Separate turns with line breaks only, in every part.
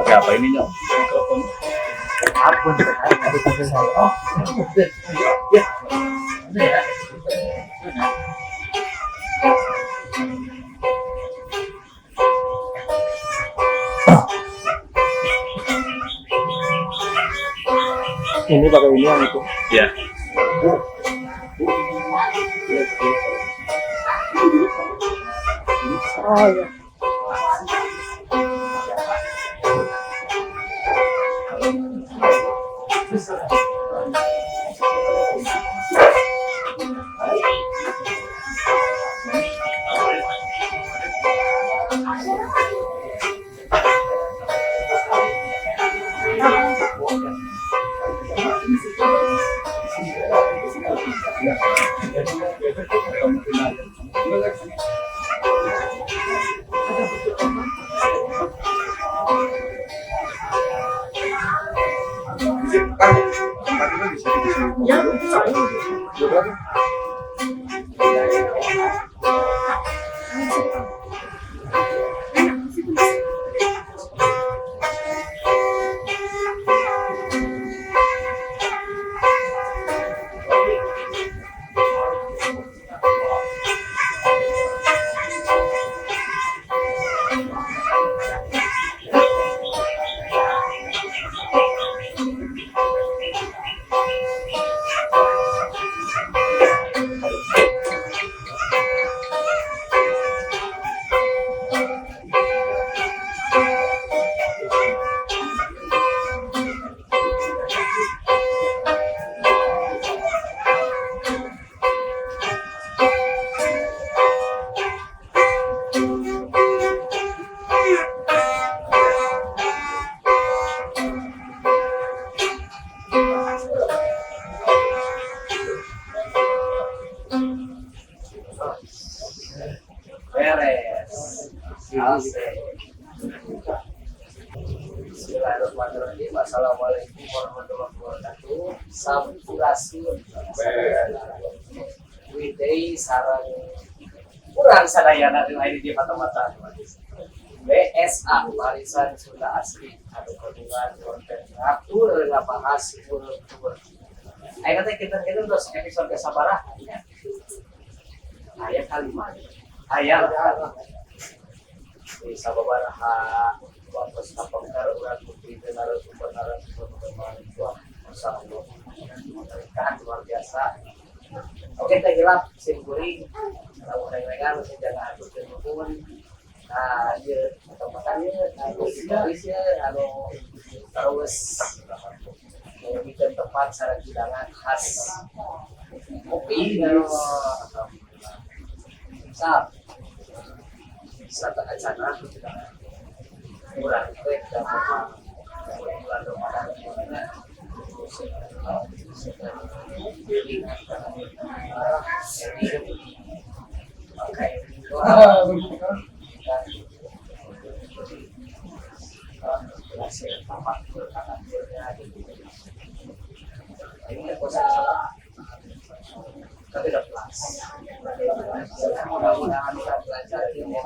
Pakai apa ini nyok? Mikrofon.
Apun oh ya ya ini pakai ini yang itu
Ya.
oh ya
beres. Bismillahirrahmanirrahim. Assalamualaikum warahmatullahi wabarakatuh. Sampurasun. Widai sarang kurang sadayana di lain di mata-mata. BSA Barisan Sunda Asli atau Hubungan Konten Atur ngabahas kultur. Ayo kita terus episode kesabaran. Ayat kalimat. Ayat di sababaraha waktu sampai darurat putih narasumber bermanfaat bersama pemerintahan luar biasa. Oke, kita gelap simkuring kalau mereka masih jangan atur pun. Nah, dia tempatnya, habisnya, terus bikin tempat secara hidangan khas kopi saat satu acara murah kue dan bulan Ramadan ini tapi udah plus. Mudah-mudahan kita belajar ilmu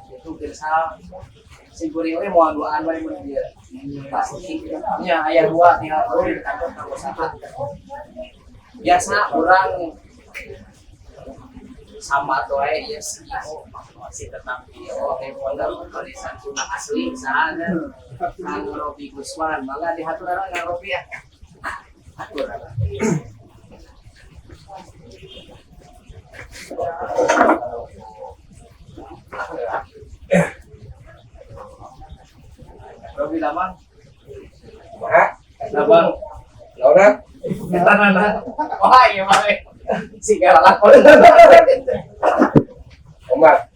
itu misal singkuri ini mau duaan bari mun dia pasti nya aya dua tinggal di kantor kanggo sahat. Biasa orang sama tuh ya masih tetap video modal barisan Sunda Asli sana Kang Robi Guswan mangga dihaturana Kang Robi ya. Haturana. Robi Lamang. Lamang. Laura. Tanah. Wah, iya mah. Si galak.
Omar,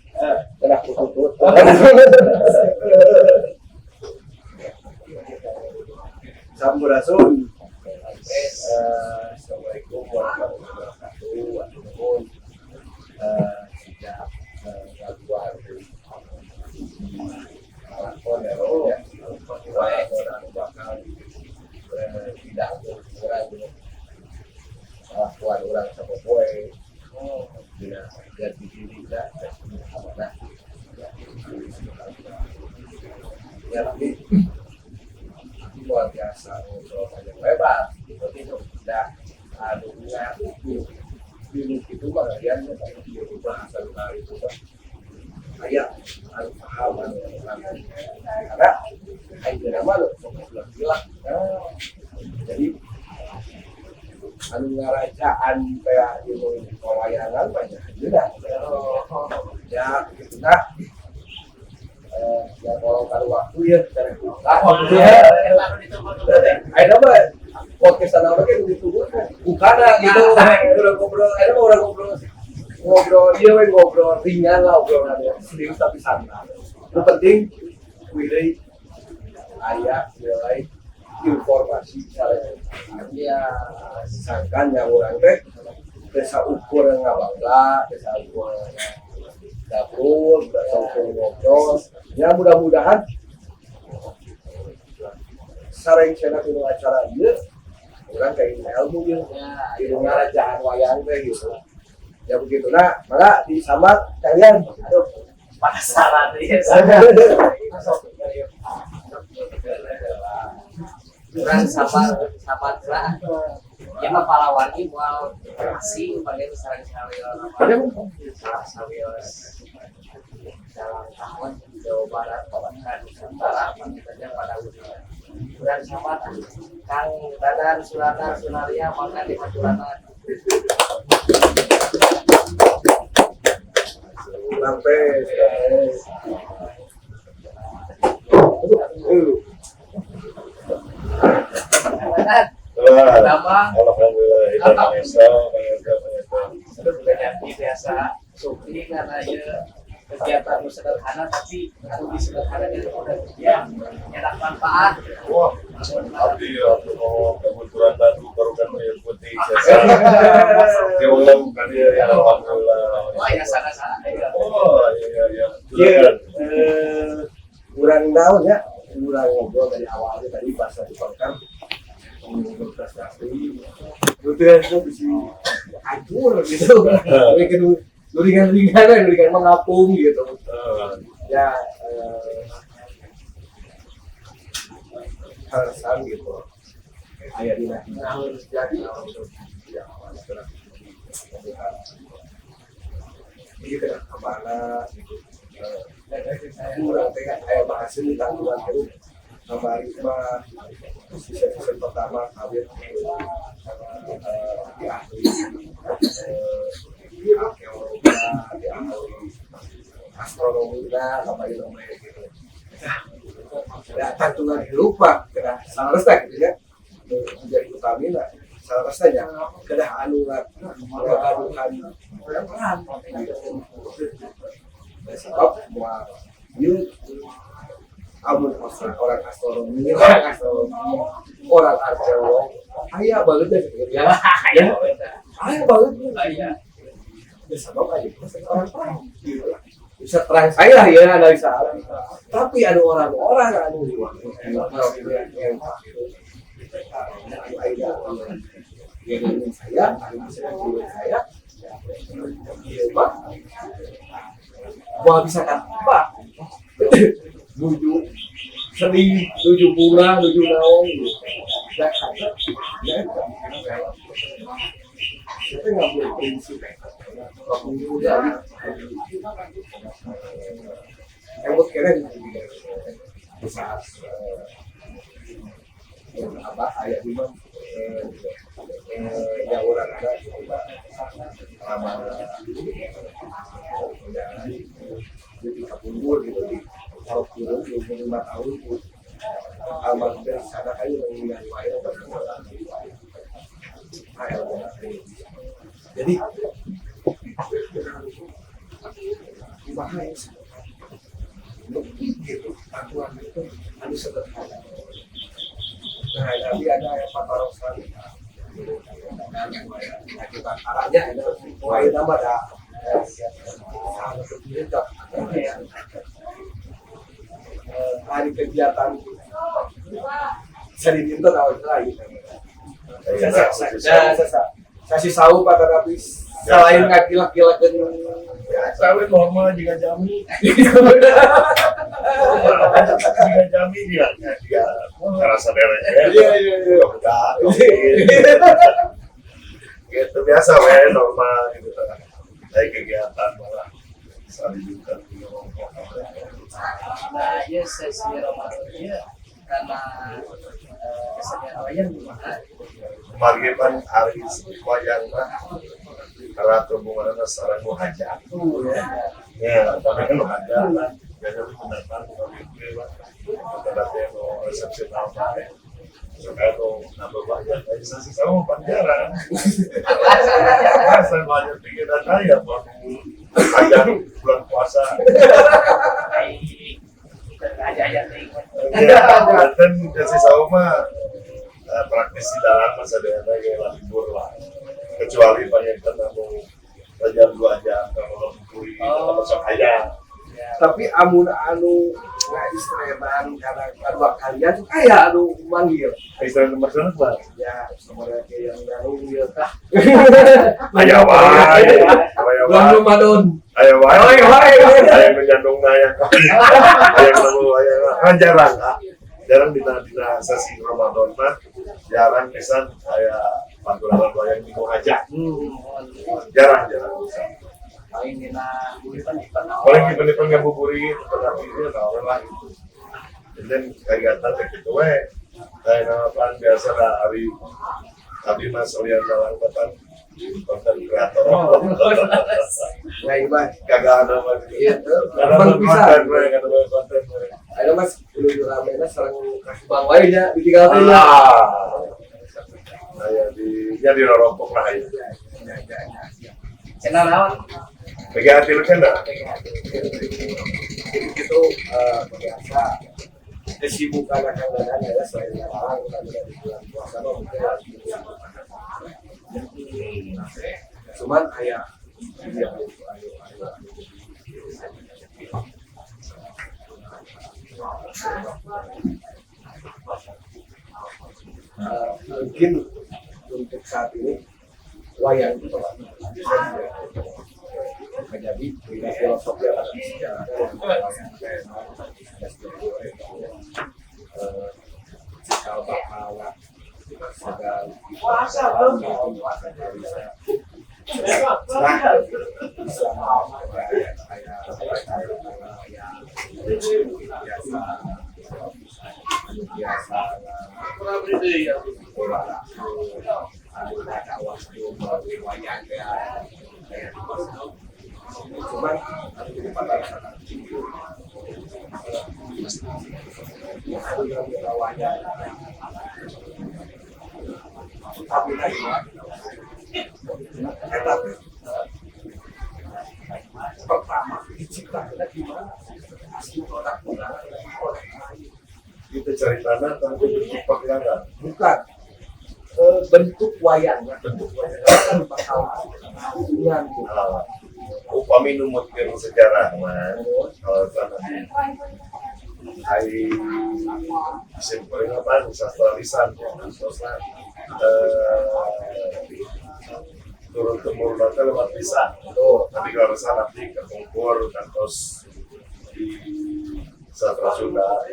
kena kutut. Sampurasun. Assalamualaikum warahmatullahi wabarakatuh. Waalaikumsalam. Sejak gangguan lakon ya, orang bakal tidak kurang kelakuan orang sama boy. Tidak ganti diri lah, amanah. Ya tapi luar biasa ngobrol panjang lebar itu tidak ada ngaku dulu itu bagian dari bahasa luar itu kayak harus paham karena aja nama lo bilang jadi anu ngarajaan kayak ilmu pewayangan banyak juga ya gitu nah ya kalau kalau waktu ya dari ada apa podcast anak orang kayak begitu bukan gitu orang ngobrol dia ngobrol ringan lah obrolan yang serius tapi santai yang penting nilai ayat nilai informasi misalnya ya sangkan yang orang teh desa ukur yang ngabangga desa ukur dapur desa ukur ngobrol ya mudah-mudahan sareng channel itu acara dia orang kayak ilmu ya ilmu ngarajaan wayang teh gitu ya begitu nah maka disambat kalian aduh
Penasaran ya. Kurang sabar lah. Ya mah palawani moal asing bagian sareng-sareng dalam tahun Jawa Barat kawasan Nusantara makanya pada usia kurang sabar Kang Dadan Sulatan Sunaria mangga dihaturana
sampai
nama biasa syuting karena ya kegiatan sederhana tapi lebih sederhana dari udah ya nyedak manfaat.
Wah, abdi mau kebetulan tadi baru kan mengikuti jasa diulang kan ya alhamdulillah.
Wah ya sana-sana ya.
Oh iya.
Iya, kurang tahu ya, kurang ngobrol dari awalnya tadi pas dipakai prestasi, itu bisa hancur gitu, bikin luringan mengapung gitu. Ya, harasan gitu. Ayat ini harus jadi ya ini kena kemana gitu. Kurang tengah ayat bahasa ini tanggungan itu sama Risma season pertama kawin di ahli arkeologi di ahli astronomi lah apa itu namanya gitu ya tanggungan lupa kena salah restek gitu ya menjadi utamina salah resteknya kena anulan kegaduhan sebab semua amun orang astronomi, orang arkeolog, kaya banget deh, ya, kaya banget deh, bisa bawa aja, orang bisa terang saya ya analisa, tapi ada orang-orang anu yang saya, saya, bisa apa? Nuju seni, nuju bunga, nuju naung, ya kita nggak boleh prinsip, kemudian yang buat keren besar, apa ayat lima, yang orang ada sama jadi kabur gitu di kalau turun 25 tahun amal dari sana kayu mengingat wayang Jadi bahaya sih. Gitu, aturan itu harus sederhana. Nah, tapi ada yang patarong sekali. Akibat arahnya ada mulai tambah dah. Hari kegiatan saya diminta tahu lagi. Saya sih tahu pada habis selain ngakilak-kilak dan
Sawit normal juga jami. Juga jami dia ngerasa beres.
iya.
Udah, gitu biasa normal gitu kan. Dari kegiatan malah saling juga
Nah, ya sesi Ramadan ya karena kesenian wayang gimana?
Pagi hari wayang mah karena hubungannya sarang muhajir. Ya, tapi kan ada biasanya pendatang kalau itu lah. Pendatang mau resepsi apa ya? Sekarang mau nambah banyak, bisa sih sama panjaran. Saya banyak pikiran saya buat ajang bulan puasa. Ya, dan kasih sama praktisi dalam masa daerah kayak libur lah. Kecuali banyak kan mau belajar 2 jam kalau kuliah atau saya.
Tapi amun anu nggak istirahat karena kedua kalian tuh kayak anu manggil
Istirahat nomor berapa?
ya sebenarnya kayak yang manggil kah
Ayah wae,
bulan Ramadan
ayah wae,
wae
ayah menyandung ayah nemu ayah jarang, jarang di sesi Ramadan mah jarang kesan ayah pantularan wayang minggu aja, jarang bisa.
Paling dina bulitan di tanah.
Paling tipe-tipe ngabuburit, tetapi itu naon lah gitu. Dan kegiatan kayak gitu kayak nama biasa lah hari mas Olian dalang depan konten kreator.
nah ini mas
Kagak ada mas.
iya
Karena konten.
ayo mas dulu ramenya serang kasih bang wae ya ditinggal teh ya
Saya di rorompok lah ya.
Channel naon?
Bagi hati lu kan dah.
itu biasa kesibukan akan dadan ya selain orang kami di bulan puasa mungkin cuman kayak mungkin untuk saat ini wayang itu menjadi filosofi atau sejarah cikal bakal segala cuman jadi pada saat tapi pertama diciptakan gimana asli produk
Itu ceritanya tentang bentuk pegangan.
bukan bentuk wayangnya kan bakal hubungan
Upami numutkeun sejarah mah kalau sana ai simpulin apa sastra lisan sastra turun temurun nanti lewat lisan tapi kalau sana nanti kekumpul kantos di sastra Sunda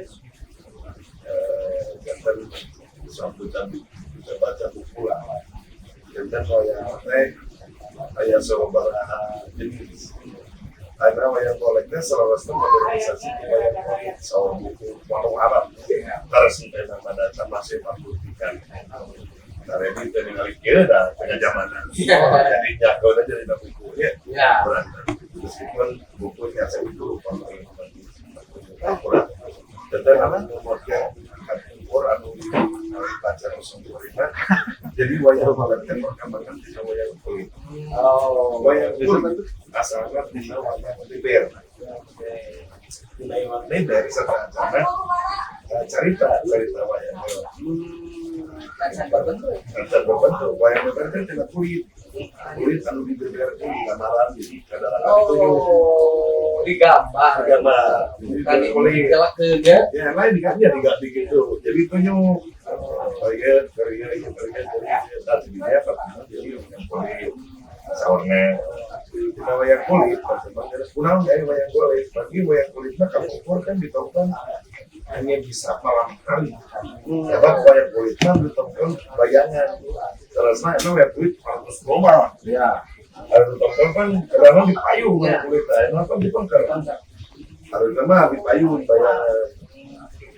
jantan sambutan bisa baca buku lah jantan kayak sebuah jenis ada wayang koleknya selalu modernisasi wayang kolek soal buku warung Arab terus nama data masih membuktikan karena ini tinggal kira dah tengah zamanan jadi jago aja jadi buku ya meskipun bukunya saya itu kurang dan anak umurnya umur anu baca musim jadi wayang golek kan perkembangan di wayang kulit.
Oh,
Wayang kulit asalnya di wayang leber. Wayang leber sebenarnya cerita wayang golek.
kan berbentuk.
Dan berbentuk wayang leber kan kena kulit anu dibeber di gamaran di kadaran itu
Digambar.
Jadi kulit
Jelakeunnya.
ya lain diganti gitu jadi itu nyuk kerja tadi dia pertama jadi kulit saurnya kita wayang kulit kunang dari wayang kulit bagi wayang kulitnya kamu kan ditongkan hanya bisa malam kali sebab wayang kulitnya ditongkan bayangan terusnya itu wayang kulit harus global
Ya.
harus ditongkan kan kadang di payung wayang kulit nah kan ditongkan harus mah di payung bayangan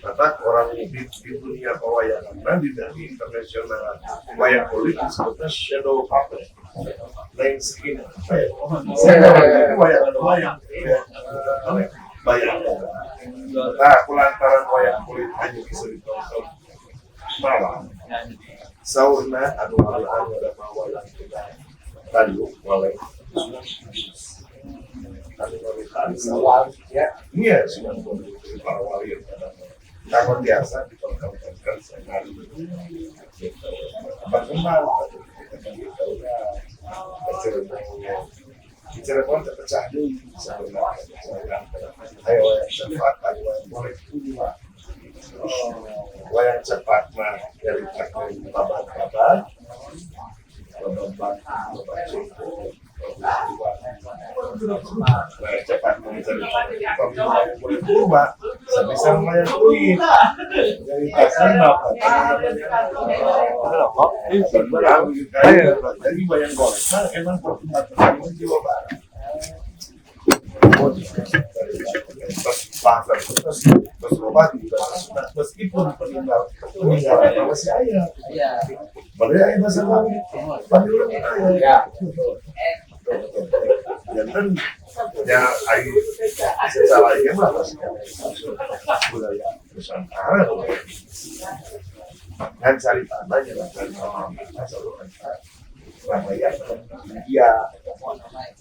kata orang di dunia pewayangan dan di internasional wayang kulit disebutnya shadow puppet lain skin wayang bayangan nah kulantaran wayang kulit hanya bisa ditonton malam saurna anu ada wayang kita tanduk wayang anu
Awal ya.
iya sudah para wali Takon biasa diperkembangkan sekali. Berkembang, Cirebon terpecah dulu sebenarnya. Ayo cepat, ayo boleh kedua. Wayang cepat mah dari babat, cepat mencari pemilihan boleh berubah sebisa wayang kulit dari pasar dapat jadi wayang golek nah emang perkembangan Jawa Barat terus obat juga meskipun peninggalan masih ayah
Iya.
padahal ayah bahasa lagi panggil ayah
Ya.
dan ya air secara ini mah masih budaya Nusantara dan cari tanahnya lah cari tanah selalu Ramayana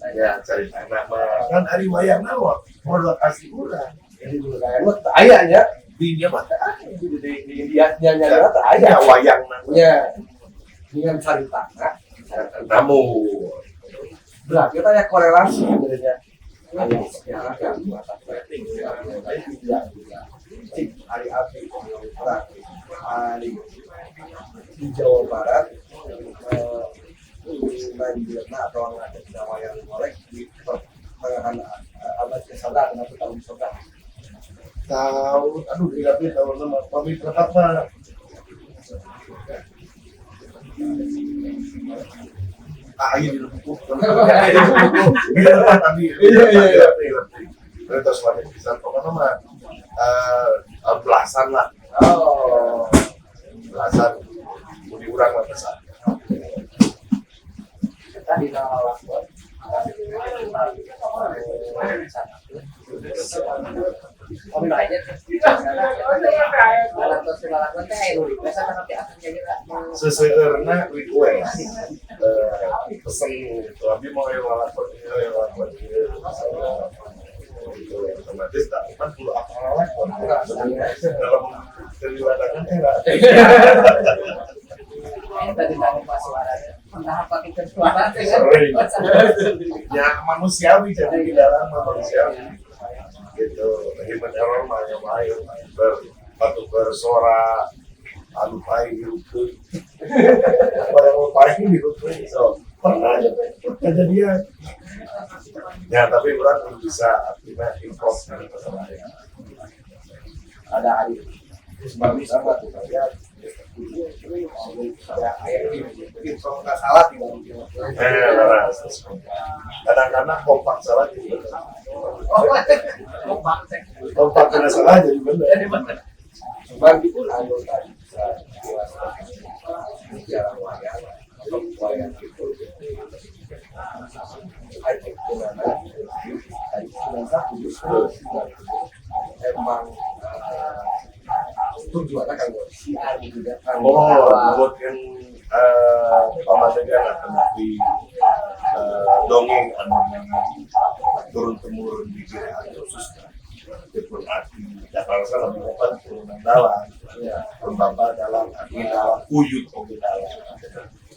ya cari tanah kan hari wayang nawa modal asli urang
Jadi dulu kayak ayahnya
dinya mah
di dia nyanya teh ayah.
wayang
Ya. Dengan cari tanah.
namu
Berarti kita ya korelasi sebenarnya. Ayah sejarah yang mata rating hari abdi hari di Jawa Barat banjirna atau ada wayang golek di pertengahan abad ke-11 atau tahun 11.
tahu aduh tidak tahu nama pamit apa ini dulu terus wanita bisa pokoknya mah belasan lah
Oh,
belasan budi urang lah besar
Kita di dalam lakon. Kami aja dalam tos lakon teh aya nu request tapi akan jadi
seseorang request pesen tapi mau yang lakon otomatis tak kan perlu apa lakon dalam kewiladangan era
tadi tanya pas suaranya. Entah apa kita suara teh kan.
ya manusiawi jadi di dalam manusiawi gitu lagi meneror main batu bersuara anu paling dirukur yang paling dirukur so pernah kejadian ya tapi orang belum bisa aktifnya improv dari masalah
ada hari sebab sama tuh saya ayah kalau nggak salah di dalam
kadang-kadang kompak salah jadi bener
Kompak teh.
kompak kena salah jadi bener
cuman itu anu tadi bisa jelaskan sejarah wayang atau wayang itu ada gimana dari 91 justru emang tujuannya kan siar juga kan
buat yang negara tapi dongeng anu turun temurun di kira khususnya itu arti Jakarta salah merupakan turunan dalang pembapa dalam arti dalam kuyut oke dalang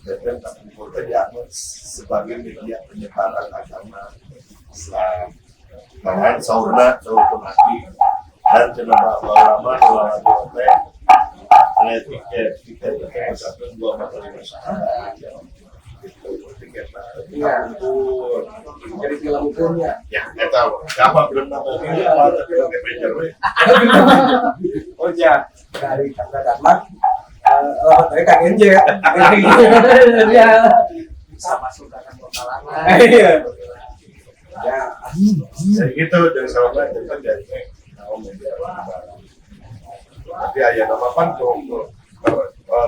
dan tapi kita dianggap sebagai media penyebaran agama Islam bahkan sauna turun hati dan cenah ulama teh ada tiket itu satu dua materi masyarakat itu tiket
jadi film hukumnya
ya eta apa belum namanya apa film Avenger we
oh ya dari kata damat lewat dari Kang Enje ya
bisa masuk ke kalangan.
iya ya
jadi gitu dari sahabat itu kan dari media tapi ayah nama pantung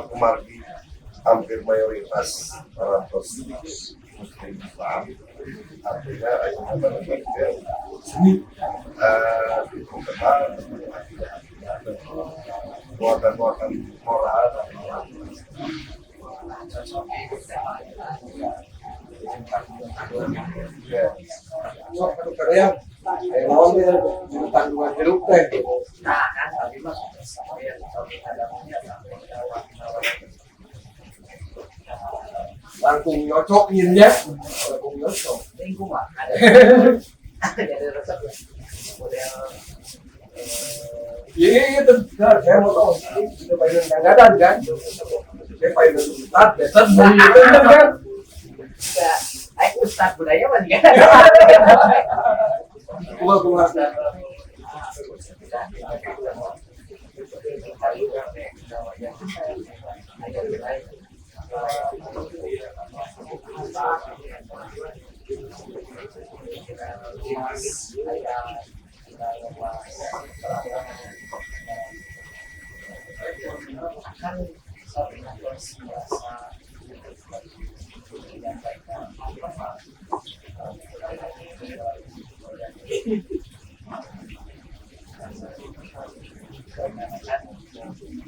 kemarin hampir mayoritas para muslim Islam artinya ayah nama seni muatan-muatan moral ya
sok karya mau tanggungan hidup teh
Nah, kan tadi mas saya ada punya
langsung nyocokin ya langsung nyocok
lingkungan ada jadi resep model
iya itu benar saya mau tahu itu payung kanggadan kan saya payung ustad besar beli itu kan
ya aku ustad budaya mas kan
gua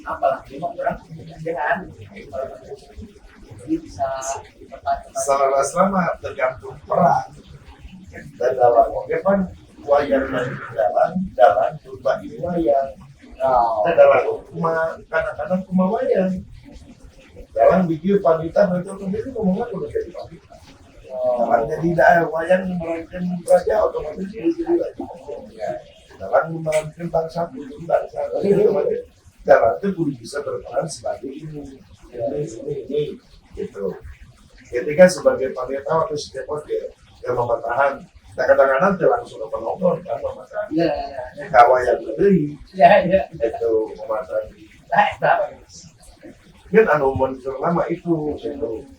apalagi mau orang dengan bisa
secara selama tergantung peran dan dalam oke kan wayang dalam berubah ini wayang dan dalam kadang-kadang kuma wayang dalam bikin panitan itu sendiri ngomongnya udah jadi panitan dalam jadi wayang memerankan raja otomatis jadi lagi dalam memerankan bangsa otomatis dalam itu kudu bisa berperan sebagai ini gitu. Ketika sebagai panitia atau setiap yang mematahan, kadang-kadang tidak langsung penonton kan mematahan. Kawa yang beli, itu mematahan. Kan anu muncul nama itu,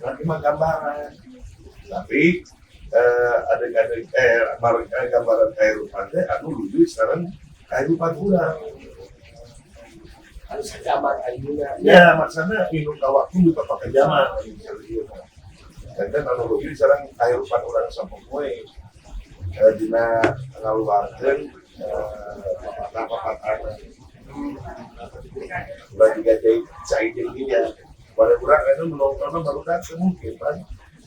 nanti mah gambaran. Tapi ada gambaran kehidupan teh anu lucu sekarang kehidupan urang.
harus zaman ayunya
Ya, maksudnya minum waktu juga pakai zaman. Dan analogi sekarang kehidupan orang sama kue dina ngaluarkeun papat-papat udah juga cai jadinya pada orang itu menonton baru kan mungkin kan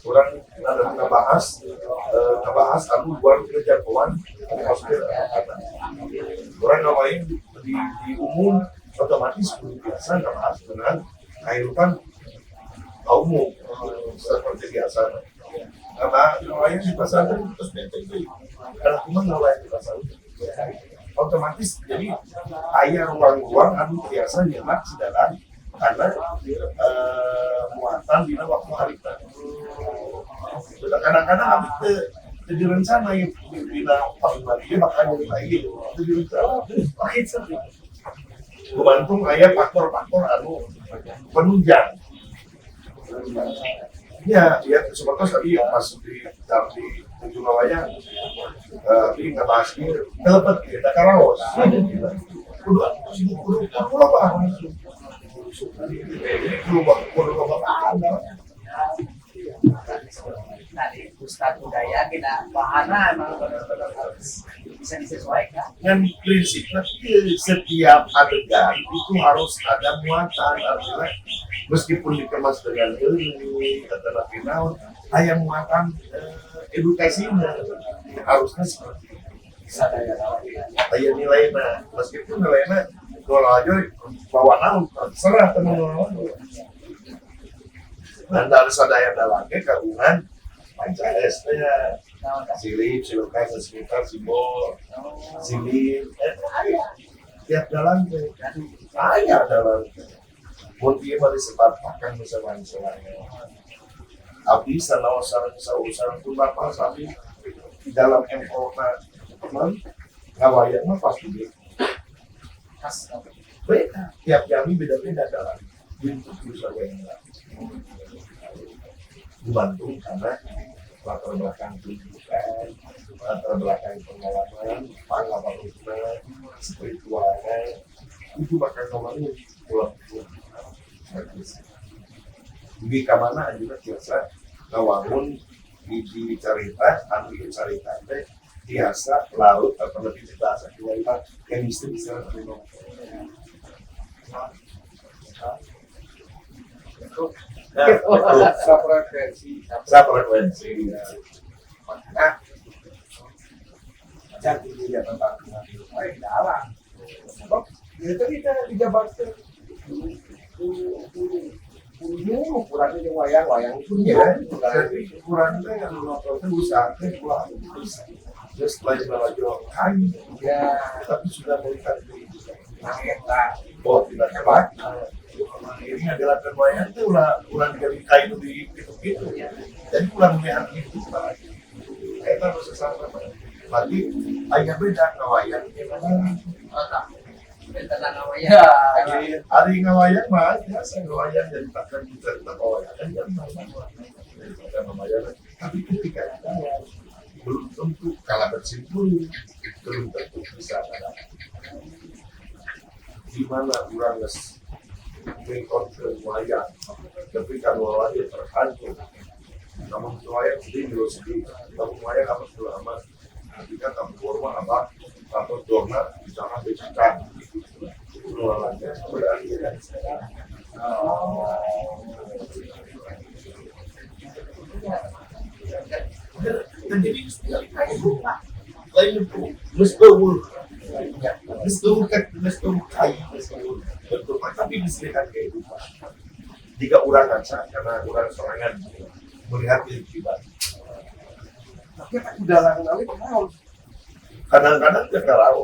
orang ada ngebahas anu buat kejagoan maksudnya orang ngapain di umum otomatis biasa ngebahas dengan kehidupan umum seperti biasa. Karena nelayan di pasar itu terus benteng karena cuma nelayan di pasar otomatis jadi ayah ruang-ruang anu biasa nyemak sedalan karena muatan di waktu hari kadang-kadang habis itu direncana ya di paling lagi makanya lagi itu direncana pakai sendiri kebantung ayah faktor-faktor anu penunjang. Ya, seperti tadi yang masuk di ujung wayang, ini ngebahas ini, telepet kita karaos. Udah, pulau apa? Pulau apa?
Tadi Ustadz budaya kita bahana emang benar-benar harus bisa disesuaikan.
Dengan prinsipnya setiap adegan itu harus ada muatan, artinya meskipun dikemas dengan ini kata nabi naon ayam makan edukasinya harusnya seperti
Sadaya naon.
ayam nilainya meskipun nilainya kalau aja bawa naon terserah teman-teman dan dari sadaya dalangnya kagungan Pancaes ya silip silukan sekitar simbol silip tiap dalang teh ayah dalang mun ieu mah disebatakan misalnya abdi sanaon sareng tu bapak sabi di dalam empona teman ngawayang mah pasti
Khas.
beda tiap kami beda-beda dalam bentuk usahanya dibantu karena latar belakang pendidikan, latar belakang pengalaman, pengalaman spiritualnya itu bakal kemarin pulang. Di kamana juga biasa ngawangun di cerita, ambil cerita teh biasa larut atau lebih bahasa kita yang bisa ngomong. Nah, frekuensi. Nah, jadi dia tentang dalam. Itu kita dijabarkan. Kurangnya yang wayang punya. Jadi kurangnya yang nonton usaha pulang. Just like melaju kain. Ya, tapi sudah melihat di oh tidak cepat. Ini adalah wayang itu ulang dari kain di gitu. Jadi ulang melihat itu lagi. Kita harus sesama. Lagi hanya beda wayang.
Ya.
Hari ngawayang mah biasa ngawayang jadi takkan kita wayang kan yang tapi ketika belum tentu kalah bersimpul belum tentu bisa ada di mana orang mengkontrol wayang tapi kalau wayang terhancur namun wayang sedih dulu sedih namun wayang apa selama ketika kamu formal apa atau dona jangan becakkan penularannya berarti dan jadi lain itu meskipun betul tapi disediakan kehidupan jika orang kaca karena orang sorangan melihat kehidupan tapi udah lalu kadang-kadang kita tahu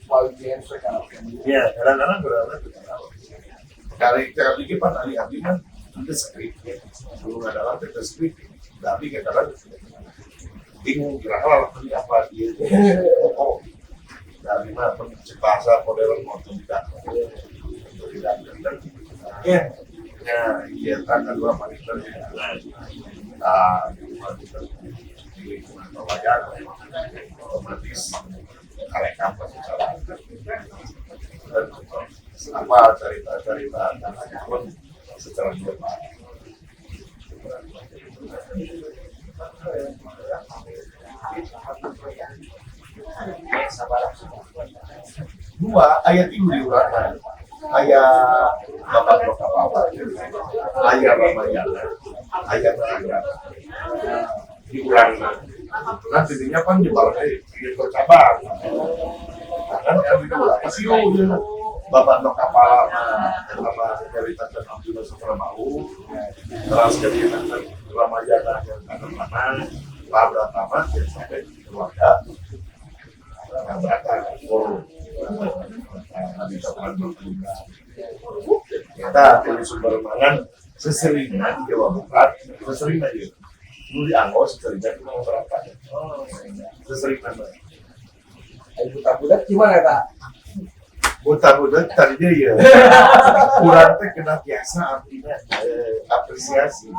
bagian sekarang ya kadang-kadang benar-benar kita tahu kali pikir pan ahli mah itu skrip belum ada lagi kita skrip tapi kadang bingung kira-kira tadi apa dia oh dari mana bahasa modern mau tidak benar ya iya kan dua manitor di wayang otomatis karek kampus dan apa cerita pun secara global dua ayat itu diurangkan ayat bapak apa ayat ramayana ayat ramayana diurangkan nah jadinya kan dibalai di bercabang kan yang diurang isiu bapak no kapal sama cerita tentang juga setelah mau terus kemudian ramayana yang akan mana pada tamat yang sampai keluarga yang berada kita pilih sumber mangan seseringan Jawa Barat seseringan aja dulu dianggo seseringan mau berapa seseringan
Ibu budak gimana kak?
budak tadinya ya kurang teh kena biasa artinya apresiasi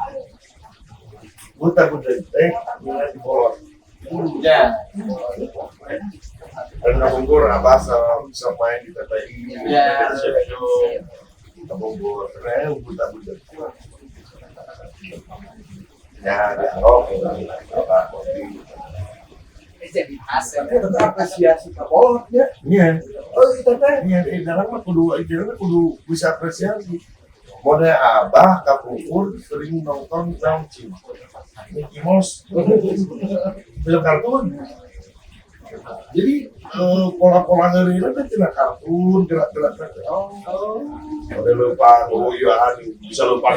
budak teh mulai dibolong
Ya.
dan ngabungkur apa bisa main di TPI
Ya.
ngabungkur budak ya dialog apa kopi
Jadi hasil.
Tapi tetap apresiasi ke bolot ya.
iya
Oh kita teh.
iya dalam mah kudu bisa apresiasi Mode abah kapungkur sering nonton film Mickey Mouse film kartun. Jadi pola-pola hari ini kan kena kartun, gerak-gerak. Oh, udah lupa, oh iya, bisa lupa.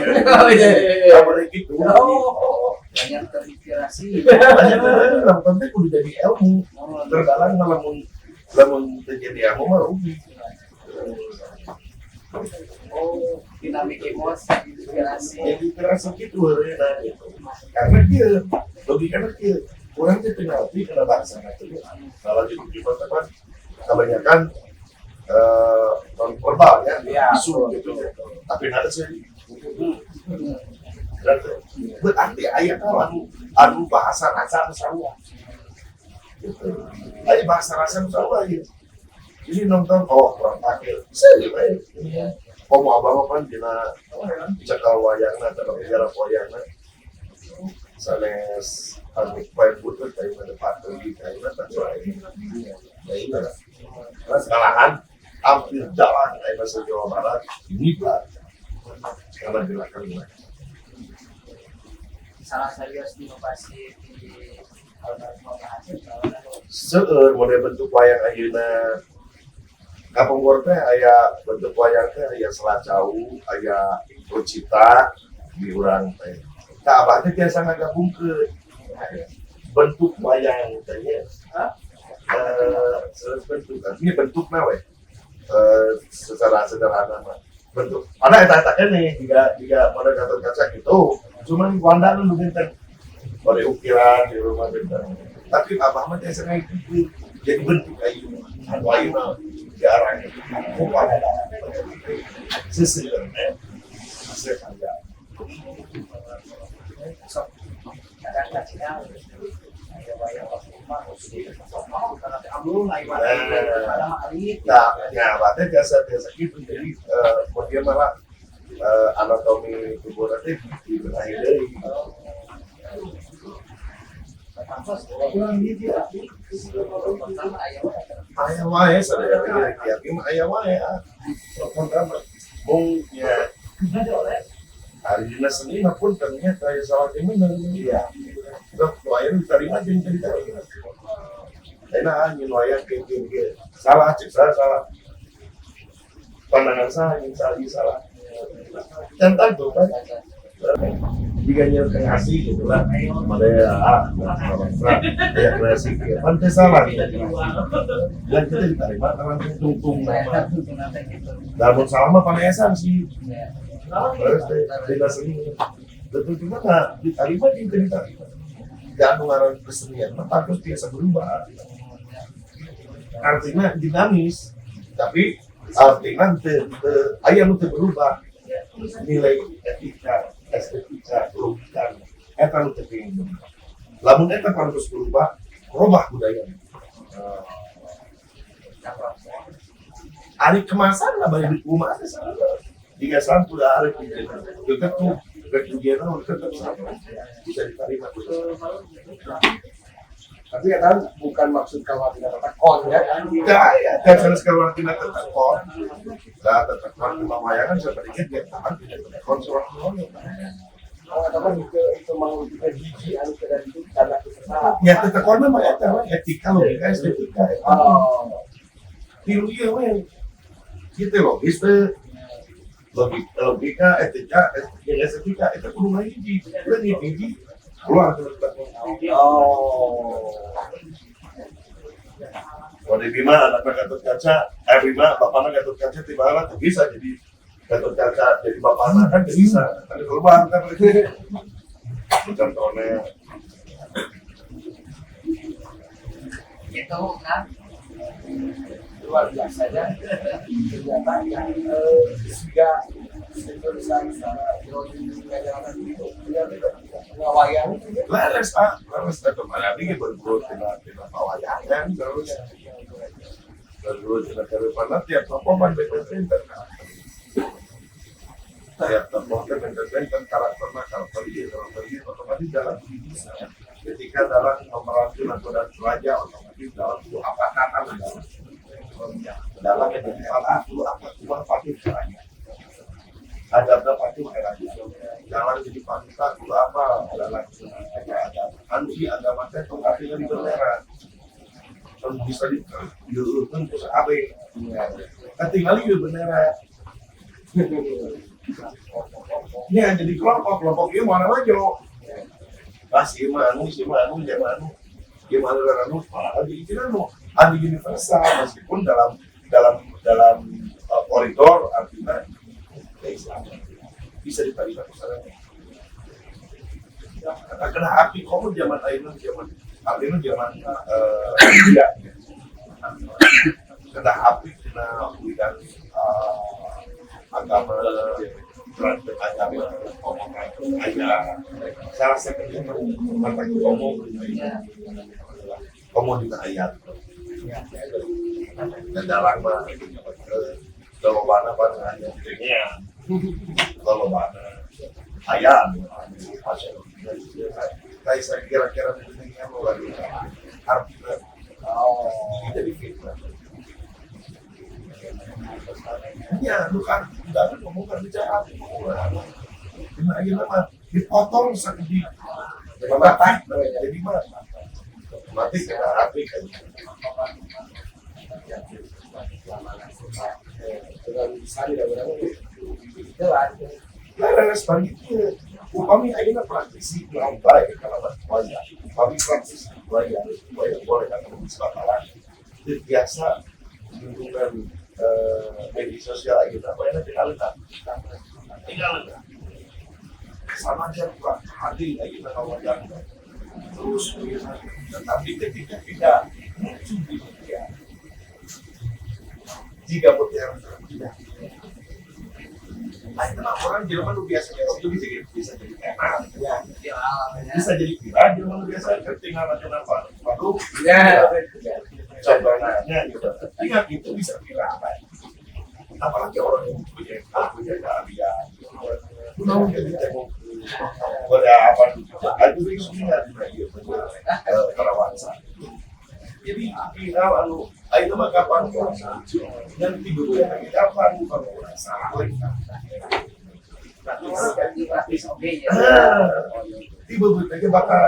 Iya.
Apa gitu?
Banyak terinspirasi.
Banyak yang penting udah jadi ilmu. Terkadang lamun terjadi ilmu mah rugi.
Oh, dinamik emosi, inspirasi.
Jadi terasa gitu hari ini. Karena dia logikanya dia kurang dia penalti kena bahasa itu. Kalau di teman kebanyakan non verbal ya, isu gitu. Tapi ada sih. Berarti ayat anu bahasa rasa sama. Gitu. Ayat bahasa rasa sama gitu. Jadi nonton kurang pakai. Bisa ya. Mau abang dina cekal wayangna atau negara wayangna. Sanes anik paling butuh dari mana patuhi dari mana lain. Ya ini lah. Karena sekalahan hampir jalan dari bahasa Jawa Barat ini lah. Karena gerakan ini.
Salah serius inovasi di almarhum Hasim.
Seueur model bentuk wayang ayeuna Kampung Gorte aya bentuk wayang teh aya selacau, aya lucita di urang teh. Tah abah teh biasa ngagabungkeun bentuk wayang teh nya. Bentuk ini bentukna we. Secara sederhana mah bentuk. Ada eta keneh jika pada Gatot-kaca gitu. Cuman wandanan nu benten. Pada ukiran di rumah benten. Tapi abah mah biasa ngikutin jadi bentuk kayu. Ayeuna jarang sesederhana saja. Ya, berarti biasa gitu. Jadi dia malah anatomi tubuh nanti dibenahi dari. Ayah wae sadaya kira-kira mah ayah wae pertama mung ya hari dina seni pun ternyata aya salah teh bener ya dok wayang diterima jeung cerita enak anjeun wayang ke salah cek salah pandangan salah tentang tuh kan jika nyel kasih gitu lah pada ya kreasi kan teh salah dan kita diterima karena tungtung dalam salah mah panesan sih terus tidak seni betul juga nggak diterima juga diterima dan mengarah kesenian mah harus biasa berubah artinya dinamis tapi artinya ayam itu berubah nilai etika estetika, logika, eta nu teu pengen. Lamun eta harus berubah, robah budaya. Ari kemasan lah bari di rumah teh sana. Jika santu da ari dekat tuh kegiatan tetap sama. Bisa diterima tuh.
Tapi kan bukan maksud kalau tidak tekon ya kan?
Tidak ya, kan kalau tidak tekon. Nah, tekon pemayangan seperti dia tahan tidak tekon suatu.
Oh, teman itu mau kita gigi anu dari itu karena kesalahan.
Ya tekon mah eta etika logika estetika.
Oh.
Tiru ieu we. Kitu logis teh. Logika, etika, estetika itu kudu ngahiji. Udah hiji keluar tuh.
Oh.
Kalau di Bima anaknya Gatot-kaca, Bima bapaknya Gatot-kaca tiba-tiba tuh bisa jadi Gatot-kaca jadi bapaknya kan bisa. Ada keluar kan contohnya.
Itu kan luar biasa ya. Ternyata yang juga Indonesia jalan itu ngawayang
Laras atau mana lagi berbuat tidak pawayangan terus berbuat tidak karena tiap tokoh man beda-beda. Tiap tokoh kan beda-beda karakter dia otomatis dalam ketika dalam memerankan atau dan pelajar otomatis dalam itu apa kata dalam yang salah itu apa cuma pakai caranya. adabnya pasti aja. Jangan jadi panita gula apa adalah ada anti agama itu artinya di bendera. Terus bisa diurutkan terus abe. Tinggal di bendera. Ya jadi kelompok ini mana aja. Si manu, di itu anu universal meskipun dalam koridor artinya Islam bisa diterima kesalahannya. Karena api kamu zaman dia kena api kena bidang agama salah satunya mata komoditas ayat dan dalam kalau mana hanya kalau mana ayat saya kira-kira ini mau lagi artinya jadi fitnah. Ya, lu kan enggak ngomong kan bicara gimana dipotong sakit mata jadi mati kena api kan
dengan sari dan berapa jalan
karena sebaliknya upami ayeuna praktisi baik kalau wajah upami praktisi wajah boleh kan kesepakatan biasa lingkungan media sosial ayeuna banyak tinggal sama aja Pak hati ayeuna kawajan terus tetapi ketika tidak jika berjalan tidak nah, orang Jerman lu biasanya itu bisa jadi enak bisa jadi viral Jerman lu biasa ketinggalan kenapa waduh
ya
contohnya gitu ingat itu bisa viral apalagi orang yang punya keahlian mau jadi temu pada apa itu bisa di karawansa jadi viral anu ayo mah kapan dan tidur lagi kapan kalau salah tiba aja bakal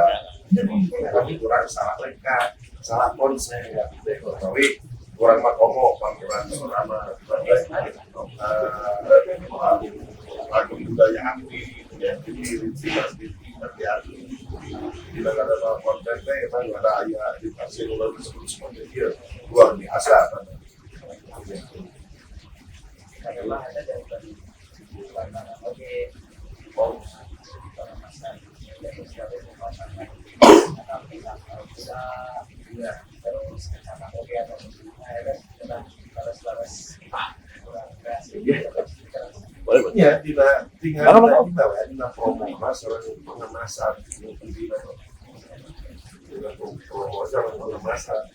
jadi tapi kurang salah lengkap salah konsep tapi kurang makomo kurang surama lagu budaya aktif ya jadi terjadi bila ada kontennya emang ada ayah edukasi luar biasa dia luar biasa
adalah ada dari oke mau
ya tinggal kita promo mas orang pengemasan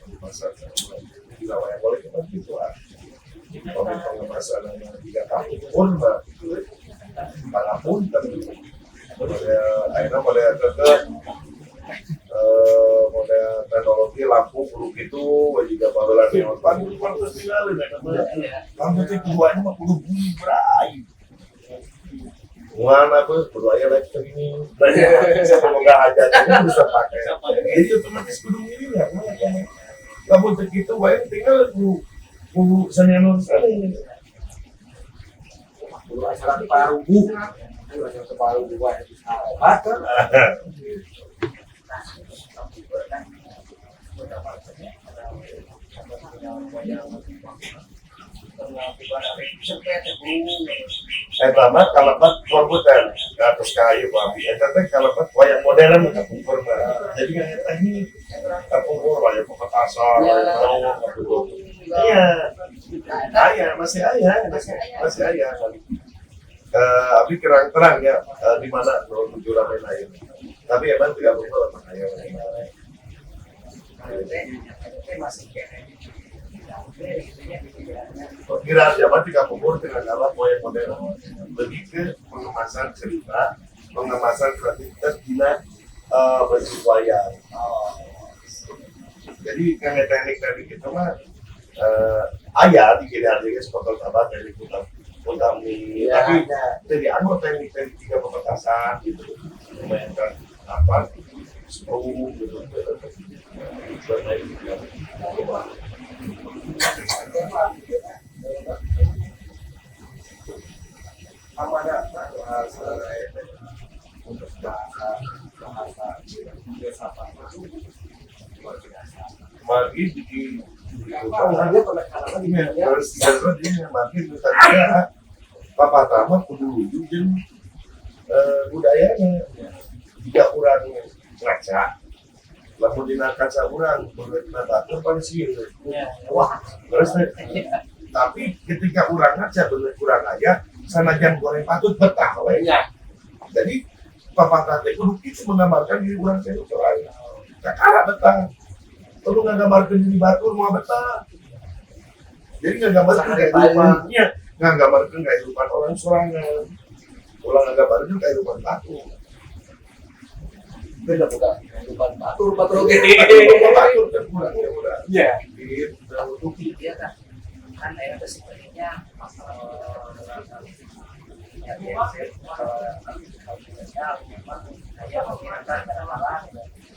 pengemasan tidak boleh kita gitu pengemasan yang 3 tahun pun manapun akhirnya model teknologi lampu perlu gitu juga barulah neon panggil tinggal lampu itu keduanya mah perlu bunyi berai mana apa perlu aja lagi begini semoga aja bisa pakai jadi otomatis kudu ini ya lampu begitu baik tinggal senior sekali
acara paru acara paru gua patah
pertama kalabat komputer ke atas kayu babi tapi kalabat wayang modern nggak kumpul jadi kayak teknik kumpul wayang petasan iya masih ayah tapi terang ya di mana menuju ramai lain tapi emang tidak betul ayah kira zaman 30 dengan alat wayang modern lebih ke pengemasan cerita, pengemasan kreativitas bila bentuk wayang. Jadi karena teknik itu mah ayah di kiri aja sepotong tabat dari putar Utami,
Ya,
tapi
ada.
jadi anggota teknik tiga pementasan gitu, memainkan apa, sepuluh gitu, bermain gitu.
Apa ada bahasa untuk bahasa filsafat itu luar biasa.
Magi di
Dia penekanan di media.
terus dia makin misalnya papa tamat kudu jeung budayanya jika kurang ngaca lamun dina kaca urang bener natakeun paling sieun
Ya.
wah terus tapi ketika urang ngaca bener kurang aya sanajan goreng patut betah we
Ya.
jadi papa tante kudu kitu menggambarkan diri urang teh soalnya kakara betah perlu nggambarkeun diri batur mau betah jadi nggambarkeun kehidupannya nggambarkeun kehidupan orang sorangan ulang nggambarkeun kehidupan batur
Beda bukan kehidupan batur oke.
batur kan kurang ya udah
Iya.
untuk
Iya kan ada sebenarnya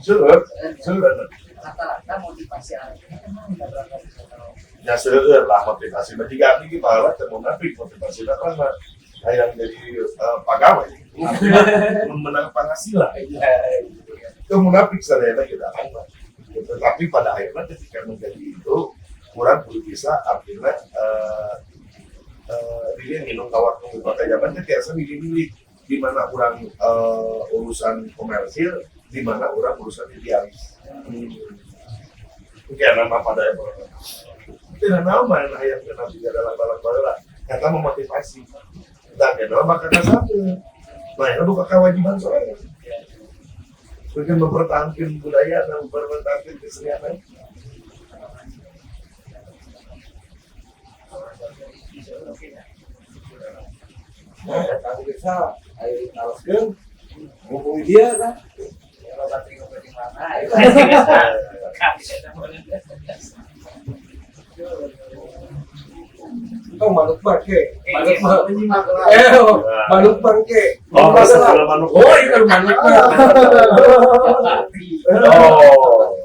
seueur
rata-rata motivasi akhirnya memang tidak berangkat di sana.
ya seueur lah motivasi mah jika ini pahala teu munafik motivasi kan mah hayang jadi pegawai menang penghasilan itu munafik sadayana kita mah tetapi pada akhirnya ketika menjadi itu kurang perlu bisa artinya dia minum kawat nunggu pakai zaman itu biasa milih-milih di mana orang urusan komersil di mana orang urusan idealis kayak nama pada yang tidak nama yang kena juga dalam balak-balak kata memotivasi tak ada nama kata satu nah itu bukan kewajiban soalnya mungkin mempertahankan budaya dan mempertahankan kesenian
Nah, kami bisa ayo talaskeun ngomong dia kan.
Kalau baterai ngobrol di mana? Itu nggak bisa boleh.
Itu manuk bangke. Manuk
menyimak
manuk bangke.
oh masalah manuk
Oh, itu manuk.
oh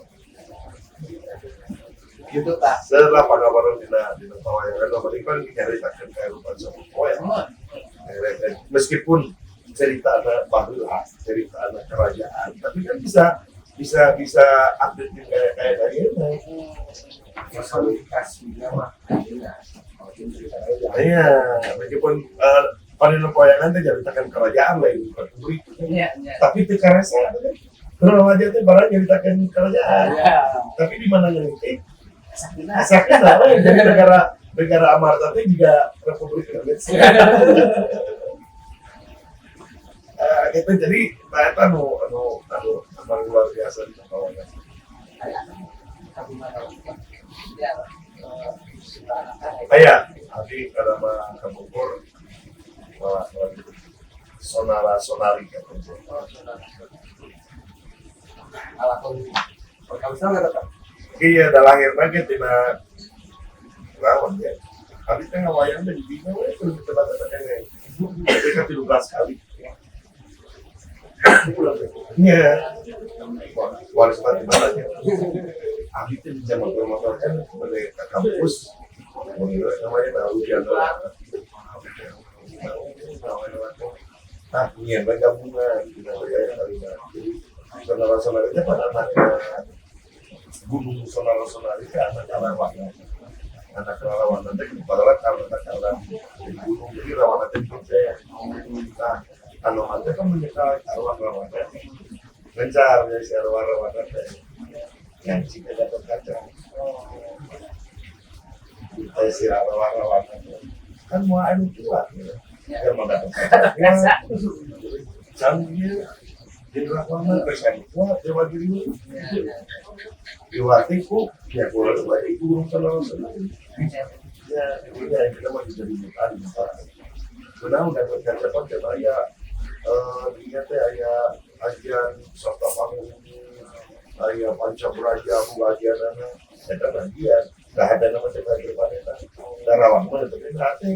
gitu tak.
setelah pengalaman di tawayan kan kan nyaritakan kehidupan semua ya meskipun cerita anak bahula cerita anak kerajaan tapi kan bisa update kayak dari ini
Personifikasinya mah
iya meskipun panen poyangan teh nyaritakan kerajaan lain republik
Iya, iya.
tapi teu karasa kalau aja teh barang nyaritakan kerajaan
Iya.
tapi di mana nyeritik
Sakina.
sakina we jadi negara amarta teh juga republik Indonesia gitu jadi ternyata anu luar biasa di kawasan
Ya.
ayah tadi karena ke Bogor sonari ke Bogor
alakon perkawisan nggak tetap.
iya dah lahir lagi tina lawan ya tapi teh ngawayang teh di dina we terus tempat-tempat yang mereka 13 kali iya waris mati mana ya abdi teh di zaman motor kan sebagai kampus namanya tahu dia iya mereka gabungan kita kali jadi saudara-saudara itu pada anaknya gunung saudara-saudara itu anak rawan nanti padahal karena di gunung jadi rawan nanti percaya nah anu nanti kan menyekal rawan gencar ya si rawan nanti yang jika dapat kaca kita si rawan kan mau anu tua ya mau dapat kaca canggih jadi rawan bersama kuat dewa diri Iwatiku, ya kalau coba itu burung saudara-saudara. Ya, kita mau jadi mutan, benar udah berkata ya, dia teh ayah ajian serta panggung, ayah pancaburaja, buajian dana, ada bagian, nggak ada nama depan depan itu, dan rawan mana tapi nanti,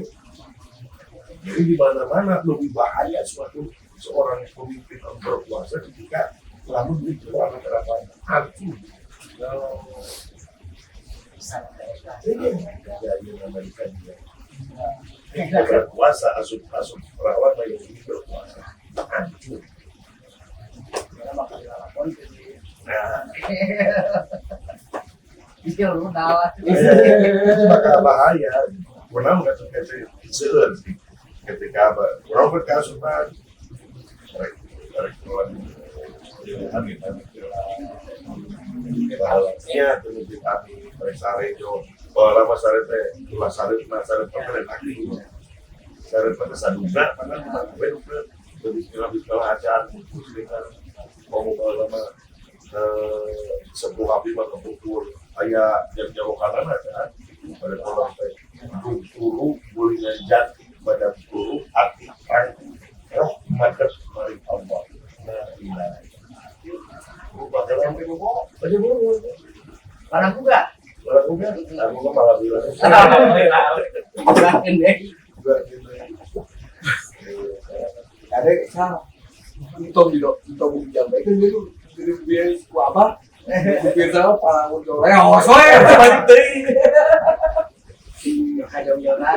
Jadi di mana-mana lebih bahaya suatu seorang pemimpin yang berkuasa ketika lalu dijual berapa hancur. Ini yang Amerika juga. Dia berkuasa, asup perawat yang ini berkuasa. Hancur. Nah,
Itu lu nawat.
itu bakal bahaya. Pernah nggak terkait seueur sih ketika orang berkasuhan bahalanya tuh kami periksa rejo kalau lama sare teh ulah sare pakai lagi sare pada saduna karena gue lebih acan dengan mau lama sebuah api maka pukul ayah jauh kanan aja pada kolom teh turu bolehnya jatuh pada turu hati terang madep mari Allah nah bakal sampai ngomong aja buru
Mana juga?
orang udah aku malah bilang
Enggak ini.
juga gitu
Ada salah. Itu menyampaikan dulu biar apa? Biar sama Pak Ujo. Banyak deh.
Kajong-jongan.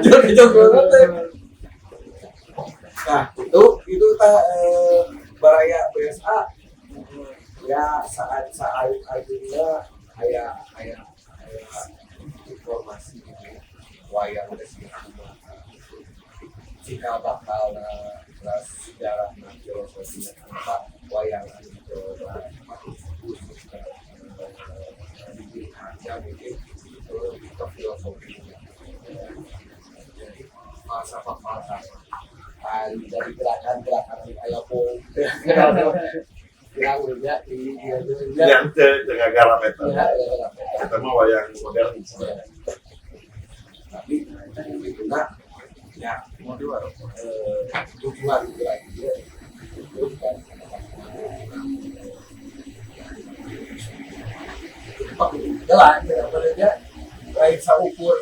Nah, itu baraya BSA ya saat akhirnya ayah informasi gitu wayang resmi jika bakal sejarah filosofinya apa wayang itu ya mungkin itu filosofinya jadi falsafah dari gerakan ayah pun yang udah
yang tengah garap itu kita mau yang modern
tapi itu nak ya tujuan lagi itu kan jalan berbeda baik saukur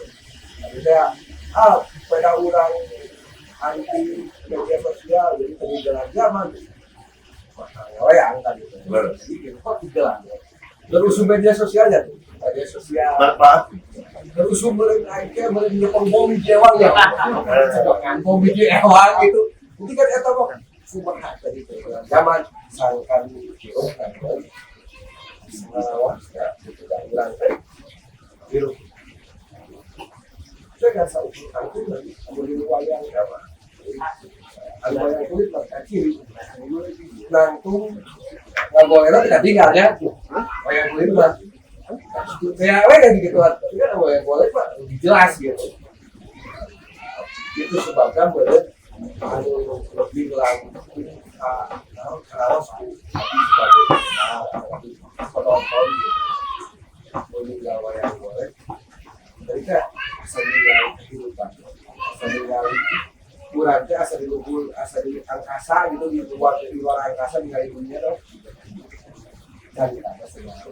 ada pada orang anti media sosial jadi peninggalan zaman yang tadi jadi kok jalan terus media sosialnya tuh media sosial terus mereka menyokong bom jewang ya bom jewang gitu itu kan eta mah sumber hak tadi zaman sangkan kilo kan wah ya itu kan bilang kilo saya kan tahu itu lagi kemudian wayang apa ada wayang kulit kaki nantung nggak boleh tidak tinggalnya wayang kulit mah kayak kayak gitu tapi kan wayang boleh pak lebih jelas gitu itu sebabkan boleh lebih lanjut harus sebagai penonton meninggal wayang boleh jadi kan senilai kehidupan senilai kurangnya asal di luhur asal di angkasa gitu di luar angkasa di dunia tuh dan ada senilai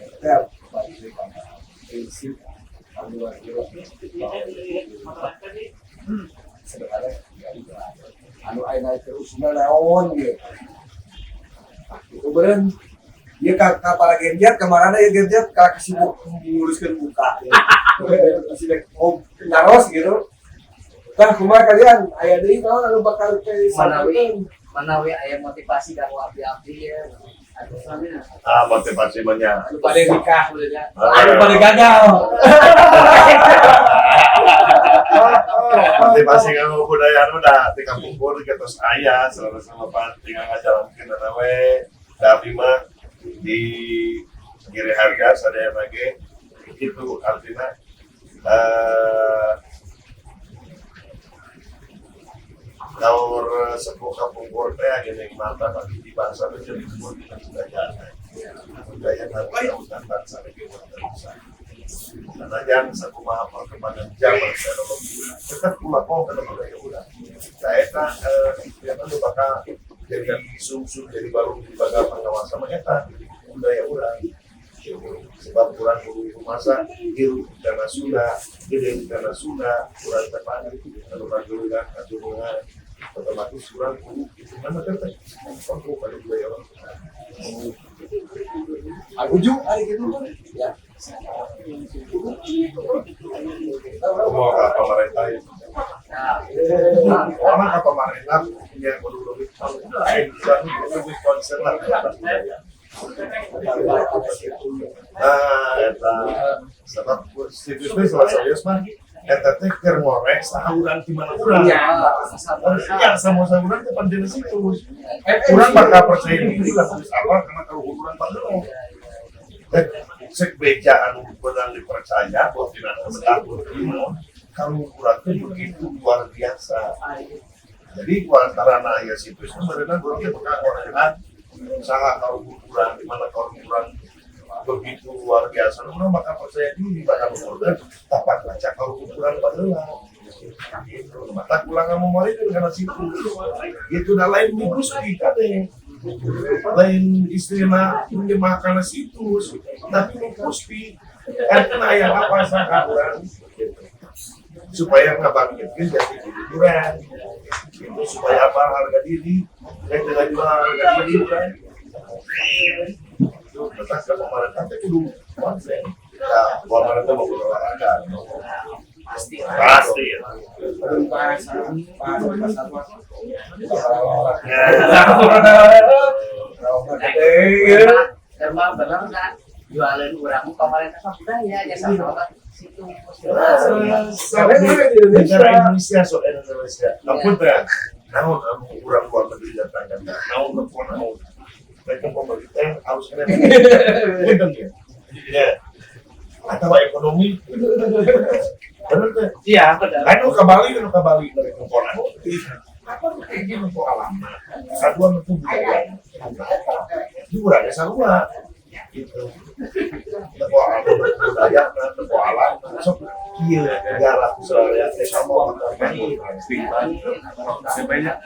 kita balik pada prinsip panduan hidup sebenarnya anu aina terus naon gitu itu beren dia para genjat kemana ya genjat kakak sibuk menguruskan muka masih mau naros gitu kan kumaha kalian aya deui naon anu bakal teh
Manawi aya motivasi kanggo abdi-abdi ya. Aduh samina.
Motivasi banyak
anu pada nikah udah
Anu pada gagal.
motivasi kanggo budaya udah di kampung pur getos aya sama tinggal ngajalankeun eta we tapi mah di kiri harga sadaya lagi itu artinya Kaur sepuh kampung teh gini mata bagi di bangsa itu jadi sebuah kita budaya apa yang bukan bangsa lagi bangsa karena jangan satu maha perkembangan zaman teknologi tetap kumaha karena budaya udah saya kan yang itu bakal jadi sumsum jadi baru di bagai pengawasan mereka budaya udah sebab kurang dulu masa hirup karena sudah gede karena sudah kurang tepat kalau dulu kan otomatis kurang itu mana kan aku pada dua orang
ujung hari gitu ya
mau ke pemerintah itu orang ke pemerintah yang menurut lebih konsen lah eta sebab situs itu salah serius mah eta teh keur ngorek sahuran di mana urang ya sama sahuran teh penting situs urang bakal percaya diri lah apa karena kalau urang padahal cek beja anu benar dipercaya buat tidak mentakut kalau urang teh begitu luar biasa jadi kuantarana ya situs itu benar urang teh bakal ngorekan usaha kalau kurang di mana kalau kurang begitu luar biasa, orang bakal percaya diri bakal berkorban, tapak baca kalau kurang padahal, mata pulang kamu mau itu karena situ, itu dah lain bungkus kita deh, lain istilah menjemah karena situs, tapi bungkus kan ayah apa sangka orang, supaya ngabangkitkan jadi hiburan. Itu supaya apa harga diri dengan jual harga diri kan itu tetap ke pemerintah itu kudu konsen ya pemerintah mau olahraga pasti
karena benar nggak jualan orang pemerintah budaya ya sama situ
negara Indonesia soal Indonesia ampun teh naon kurang luar negeri datangkan naon telepon naon mereka pemerintah harus kena bener ya atau ekonomi bener teh
iya benar
anu ke Bali dari telepon naon apa kayak gini kok alam satuan itu budaya itu budaya sarua gitu teko alam budaya teko alam sok kieu negara Australia teh sama ini banyak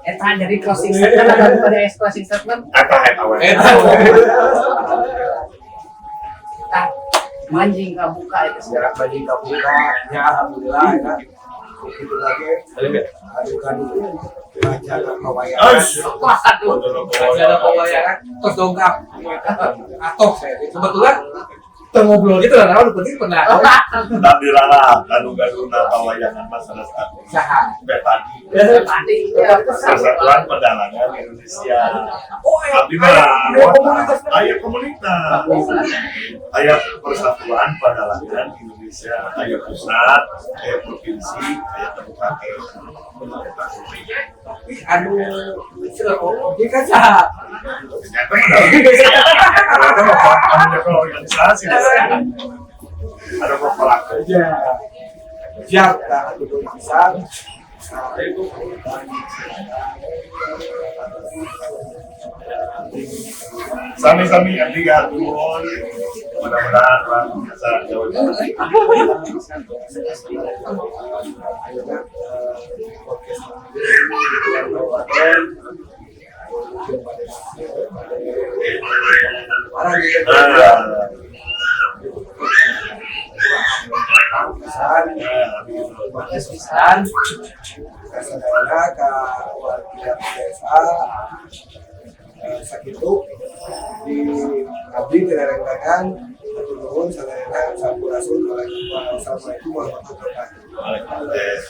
Eta dari closing statement atau pada closing statement? Manjing kabuka itu
sejarah bagi kabuka ya alhamdulillah ya itu lagi adukan baca kawayangan baca kawayangan terus dongkap atok saya kebetulan kita ngobrol gitu lah, udah penting pernah.
Tapi lah, gaduh-gaduhna kawayangan masalah satu.
Saha.
Tadi. Persatuan Pedalangan Indonesia. Tapi aya komunitas. Aya Persatuan Pedalangan Indonesia. Aya pusat, aya provinsi, aya kabupaten.
Tapi anu dia kan saha.
Ternyata organisasi. Ada beberapa
aja siap tak itu bisa
sami-sami yang tiga turun mudah-mudahan bisa jauh
pisan kasana ka warga desa sakitu di abdi direnggangan atur nuhun saderena sampurasun assalamualaikum warahmatullahi wabarakatuh.